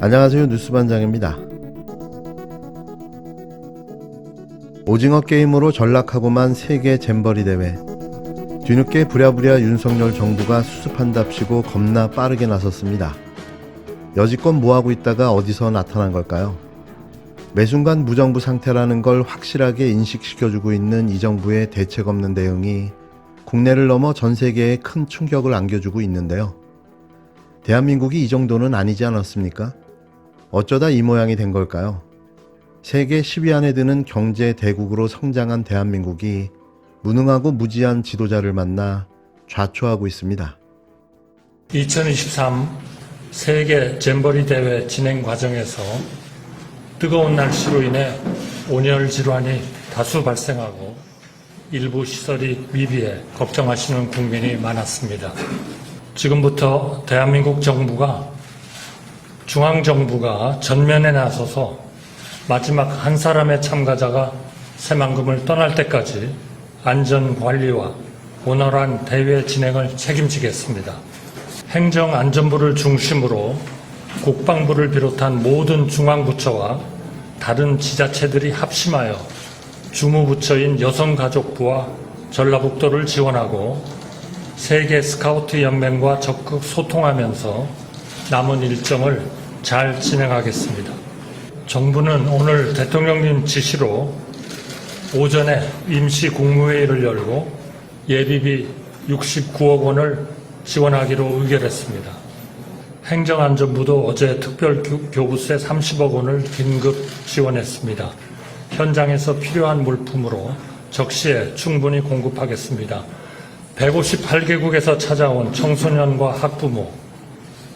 안녕하세요. 뉴스반장입니다. 오징어 게임으로 전락하고만 세계 잼버리 대회. 뒤늦게 부랴부랴 윤석열 정부가 수습한답시고 겁나 빠르게 나섰습니다. 여지껏 뭐하고 있다가 어디서 나타난 걸까요? 매순간 무정부 상태라는 걸 확실하게 인식시켜주고 있는 이 정부의 대책 없는 대응이 국내를 넘어 전 세계에 큰 충격을 안겨주고 있는데요. 대한민국이 이 정도는 아니지 않았습니까? 어쩌다 이 모양이 된 걸까요? 세계 10위 안에 드는 경제 대국으로 성장한 대한민국이 무능하고 무지한 지도자를 만나 좌초하고 있습니다. 2023 세계 잼버리 대회 진행 과정에서 뜨거운 날씨로 인해 온열 질환이 다수 발생하고 일부 시설이 미비해 걱정하시는 국민이 많았습니다. 지금부터 대한민국 정부가 중앙정부가 전면에 나서서 마지막 한 사람의 참가자가 새만금을 떠날 때까지 안전관리와 원활한 대회 진행을 책임지겠습니다. 행정안전부를 중심으로 국방부를 비롯한 모든 중앙부처와 다른 지자체들이 합심하여 주무부처인 여성가족부와 전라북도를 지원하고 세계 스카우트 연맹과 적극 소통하면서 남은 일정을 잘 진행하겠습니다. 정부는 오늘 대통령님 지시로 오전에 임시 국무회의를 열고 예비비 69억 원을 지원하기로 의결했습니다. 행정안전부도 어제 특별교부세 30억 원을 긴급 지원했습니다. 현장에서 필요한 물품으로 적시에 충분히 공급하겠습니다. 158개국에서 찾아온 청소년과 학부모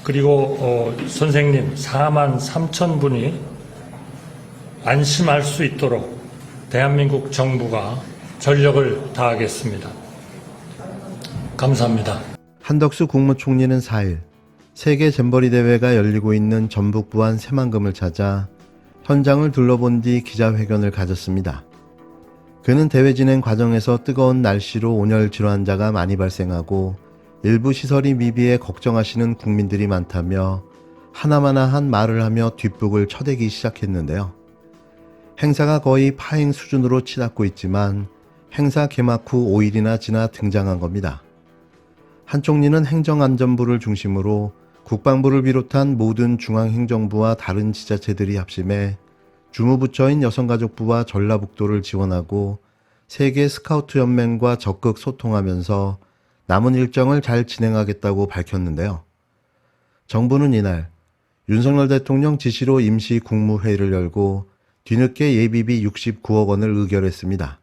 그리고 선생님 4만 3천 분이 안심할 수 있도록 대한민국 정부가 전력을 다하겠습니다. 감사합니다. 한덕수 국무총리는 4일 세계 잼버리 대회가 열리고 있는 전북 부안 새만금을 찾아 현장을 둘러본 뒤 기자회견을 가졌습니다. 그는 대회 진행 과정에서 뜨거운 날씨로 온열 질환자가 많이 발생하고 일부 시설이 미비해 걱정하시는 국민들이 많다며 하나마나 한 말을 하며 뒷북을 쳐대기 시작했는데요. 행사가 거의 파행 수준으로 치닫고 있지만 행사 개막 후 5일이나 지나 등장한 겁니다. 한 총리는 행정안전부를 중심으로 국방부를 비롯한 모든 중앙행정부와 다른 지자체들이 합심해 주무부처인 여성가족부와 전라북도를 지원하고 세계 스카우트 연맹과 적극 소통하면서 남은 일정을 잘 진행하겠다고 밝혔는데요. 정부는 이날 윤석열 대통령 지시로 임시 국무회의를 열고 뒤늦게 예비비 69억 원을 의결했습니다.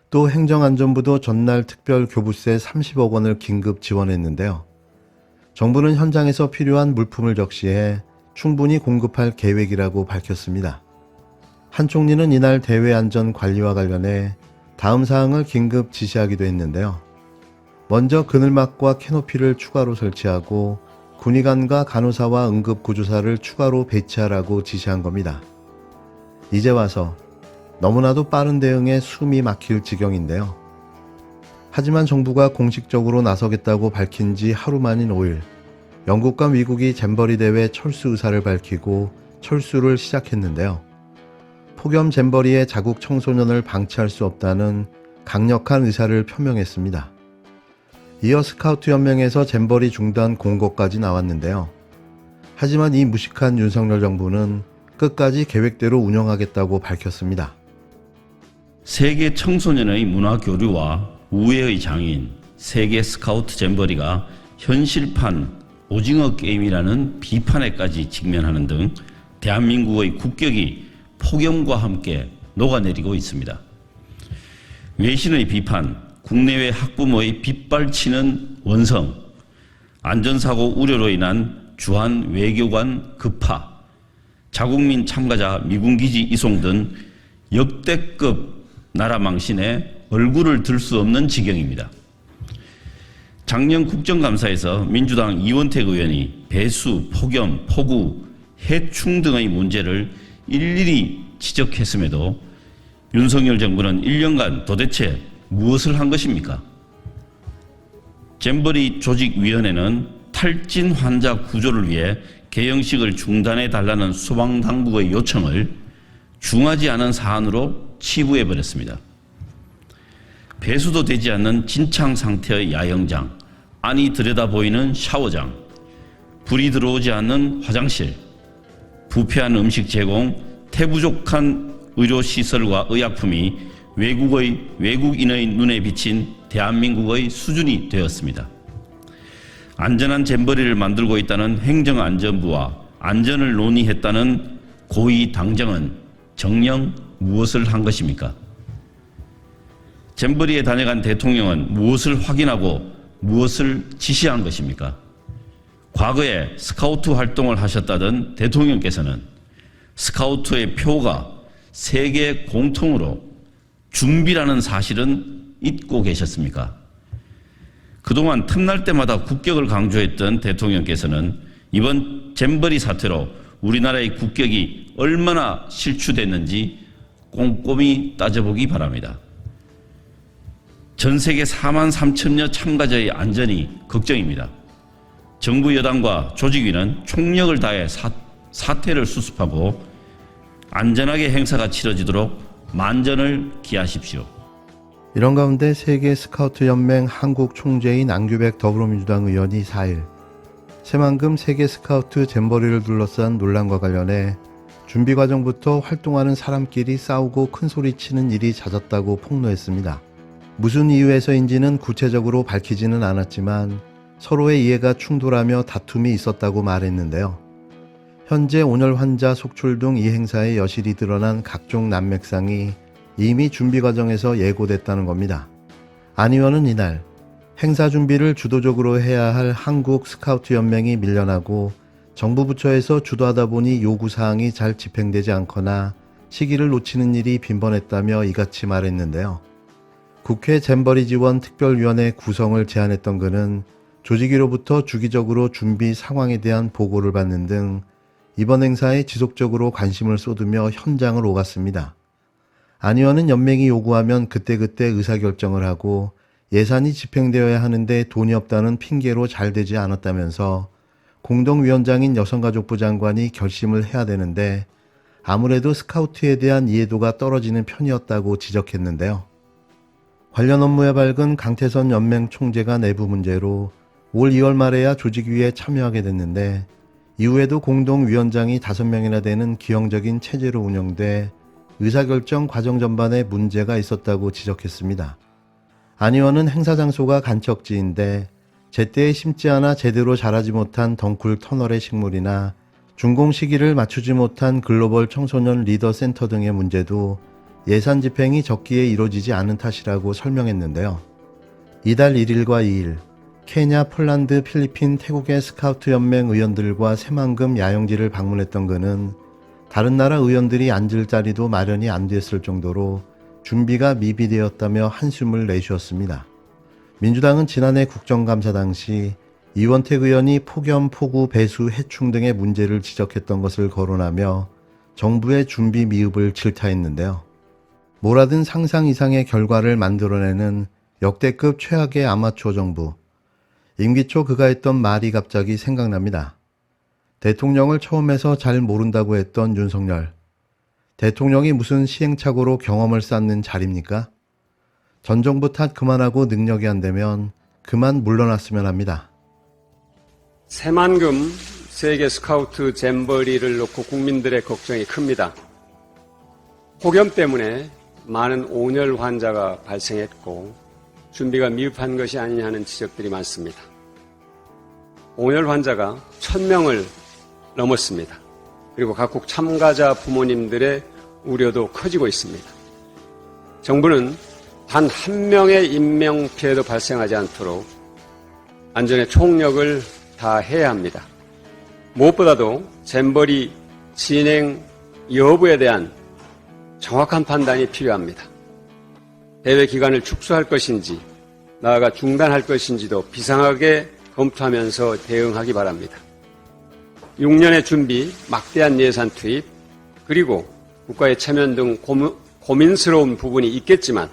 또 행정안전부도 전날 특별 교부세 30억 원을 긴급 지원했는데요. 정부는 현장에서 필요한 물품을 적시해 충분히 공급할 계획이라고 밝혔습니다. 한 총리는 이날 대회 안전 관리와 관련해 다음 사항을 긴급 지시하기도 했는데요. 먼저 그늘막과 캐노피를 추가로 설치하고 군의관과 간호사와 응급구조사를 추가로 배치하라고 지시한 겁니다. 이제 와서 너무나도 빠른 대응에 숨이 막힐 지경인데요. 하지만 정부가 공식적으로 나서겠다고 밝힌 지 하루 만인 5일, 영국과 미국이 잼버리 대회 철수 의사를 밝히고 철수를 시작했는데요. 폭염 잼버리에 자국 청소년을 방치할 수 없다는 강력한 의사를 표명했습니다. 이어 스카우트 연맹에서 잼버리 중단 공고까지 나왔는데요. 하지만 이 무식한 윤석열 정부는 끝까지 계획대로 운영하겠다고 밝혔습니다. 세계 청소년의 문화 교류와 우애의 장인 세계 스카우트 잼버리가 현실판 오징어 게임이라는 비판에까지 직면하는 등 대한민국의 국격이 폭염과 함께 녹아내리고 있습니다. 외신의 비판, 국내외 학부모의 빗발치는 원성, 안전사고 우려로 인한 주한 외교관 급파, 자국민 참가자 미군기지 이송 등 역대급 나라 망신에 얼굴을 들 수 없는 지경입니다. 작년 국정감사에서 민주당 이원택 의원이 배수, 폭염, 폭우, 해충 등의 문제를 일일이 지적했음에도 윤석열 정부는 1년간 도대체 무엇을 한 것입니까? 잼버리 조직위원회는 탈진 환자 구조를 위해 개영식을 중단해 달라는 소방당국의 요청을 중하지 않은 사안으로 치부해버렸습니다. 배수도 되지 않는 진창 상태의 야영장, 안이 들여다보이는 샤워장, 불이 들어오지 않는 화장실, 부패한 음식 제공, 태부족한 의료시설과 의약품이 외국인의 눈에 비친 대한민국의 수준이 되었습니다. 안전한 잼버리를 만들고 있다는 행정안전부와 안전을 논의했다는 고위 당정은 정녕 무엇을 한 것입니까? 잼버리에 다녀간 대통령은 무엇을 확인하고 무엇을 지시한 것입니까? 과거에 스카우트 활동을 하셨다던 대통령께서는 스카우트의 표가 세계 공통으로 준비라는 사실은 잊고 계셨습니까? 그동안 틈날 때마다 국격을 강조했던 대통령께서는 이번 잼버리 사태로 우리나라의 국격이 얼마나 실추됐는지 꼼꼼히 따져보기 바랍니다. 전 세계 4만 3천여 참가자의 안전이 걱정입니다. 정부 여당과 조직위는 총력을 다해 사태를 수습하고 안전하게 행사가 치러지도록 만전을 기하십시오. 이런 가운데 세계 스카우트 연맹 한국 총재인 안규백 더불어민주당 의원이 4일 새만금 세계 스카우트 잼버리를 둘러싼 논란과 관련해 준비 과정부터 활동하는 사람끼리 싸우고 큰소리치는 일이 잦았다고 폭로했습니다. 무슨 이유에서인지는 구체적으로 밝히지는 않았지만 서로의 이해가 충돌하며 다툼이 있었다고 말했는데요. 현재 온열 환자 속출 등 이 행사에 여실히 드러난 각종 난맥상이 이미 준비 과정에서 예고됐다는 겁니다. 안 의원은 이날 행사 준비를 주도적으로 해야 할 한국 스카우트 연맹이 밀려나고 정부 부처에서 주도하다 보니 요구사항이 잘 집행되지 않거나 시기를 놓치는 일이 빈번했다며 이같이 말했는데요. 국회 잼버리 지원 특별위원회 구성을 제안했던 그는 조직위로부터 주기적으로 준비 상황에 대한 보고를 받는 등 이번 행사에 지속적으로 관심을 쏟으며 현장을 오갔습니다. 안 의원은 연맹이 요구하면 그때그때 의사결정을 하고 예산이 집행되어야 하는데 돈이 없다는 핑계로 잘 되지 않았다면서 공동위원장인 여성가족부 장관이 결심을 해야 되는데 아무래도 스카우트에 대한 이해도가 떨어지는 편이었다고 지적했는데요. 관련 업무에 밝은 강태선 연맹 총재가 내부 문제로 올 2월 말에야 조직위에 참여하게 됐는데 이후에도 공동위원장이 5명이나 되는 기형적인 체제로 운영돼 의사결정 과정 전반에 문제가 있었다고 지적했습니다. 안 의원은 행사 장소가 간척지인데 제때에 심지 않아 제대로 자라지 못한 덩굴 터널의 식물이나 준공 시기를 맞추지 못한 글로벌 청소년 리더 센터 등의 문제도 예산 집행이 적기에 이루어지지 않은 탓이라고 설명했는데요. 이달 1일과 2일 케냐, 폴란드, 필리핀, 태국의 스카우트 연맹 의원들과 새만금 야영지를 방문했던 그는 다른 나라 의원들이 앉을 자리도 마련이 안 됐을 정도로 준비가 미비되었다며 한숨을 내쉬었습니다. 민주당은 지난해 국정감사 당시 이원택 의원이 폭염, 폭우, 배수, 해충 등의 문제를 지적했던 것을 거론하며 정부의 준비 미흡을 질타했는데요. 뭐라든 상상 이상의 결과를 만들어내는 역대급 최악의 아마추어 정부. 임기 초 그가 했던 말이 갑자기 생각납니다. 대통령을 처음에서 잘 모른다고 했던 윤석열. 대통령이 무슨 시행착오로 경험을 쌓는 자리입니까? 전 정부 탓 그만하고 능력이 안 되면 그만 물러났으면 합니다. 새만금 세계 스카우트 잼버리를 놓고 국민들의 걱정이 큽니다. 폭염 때문에 많은 온열 환자가 발생했고 준비가 미흡한 것이 아니냐는 지적들이 많습니다. 온열 환자가 1,000명을 넘었습니다. 그리고 각국 참가자 부모님들의 우려도 커지고 있습니다. 정부는 단 한 명의 인명피해도 발생하지 않도록 안전에 총력을 다해야 합니다. 무엇보다도 잼버리 진행 여부에 대한 정확한 판단이 필요합니다. 대회 기간을 축소할 것인지 나아가 중단할 것인지도 비상하게 검토하면서 대응하기 바랍니다. 6년의 준비, 막대한 예산 투입, 그리고 국가의 체면 등 고민스러운 부분이 있겠지만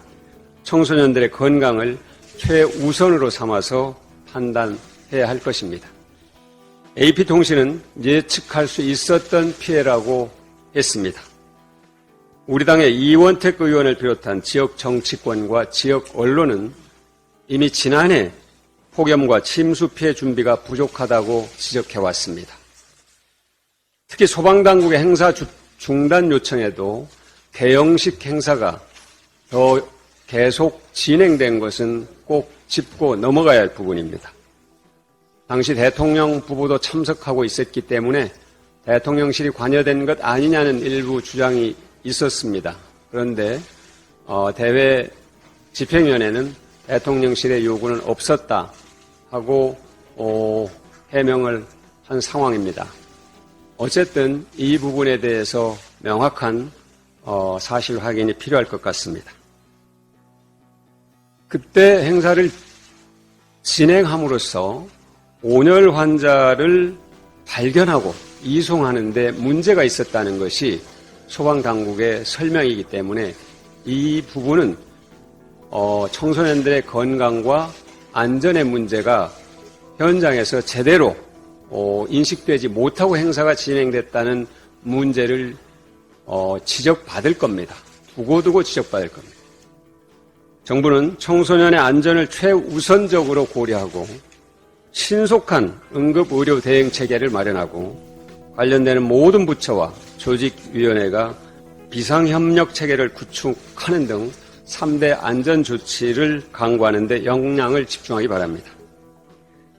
청소년들의 건강을 최우선으로 삼아서 판단해야 할 것입니다. AP통신은 예측할 수 있었던 피해라고 했습니다. 우리 당의 이원택 의원을 비롯한 지역 정치권과 지역 언론은 이미 지난해 폭염과 침수 피해 준비가 부족하다고 지적해왔습니다. 특히 소방당국의 행사 중단 요청에도 개영식 행사가 더 계속 진행된 것은 꼭 짚고 넘어가야 할 부분입니다. 당시 대통령 부부도 참석하고 있었기 때문에 대통령실이 관여된 것 아니냐는 일부 주장이 있었습니다. 그런데 대회 집행위원회는 대통령실의 요구는 없었다 하고 해명을 한 상황입니다. 어쨌든 이 부분에 대해서 명확한 사실 확인이 필요할 것 같습니다. 그때 행사를 진행함으로써 온열 환자를 발견하고 이송하는 데 문제가 있었다는 것이 소방당국의 설명이기 때문에 이 부분은 청소년들의 건강과 안전의 문제가 현장에서 제대로 인식되지 못하고 행사가 진행됐다는 문제를 지적받을 겁니다. 두고두고 지적받을 겁니다. 정부는 청소년의 안전을 최우선적으로 고려하고 신속한 응급의료 대응 체계를 마련하고 관련되는 모든 부처와 조직위원회가 비상협력 체계를 구축하는 등 3대 안전조치를 강구하는 데 역량을 집중하기 바랍니다.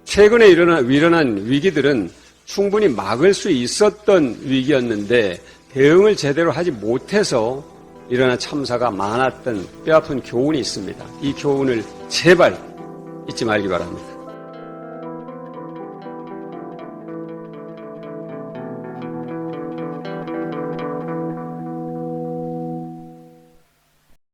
최근에 일어난 위기들은 충분히 막을 수 있었던 위기였는데 대응을 제대로 하지 못해서 일어난 참사가 많았던 뼈아픈 교훈이 있습니다. 이 교훈을 제발 잊지 말기 바랍니다.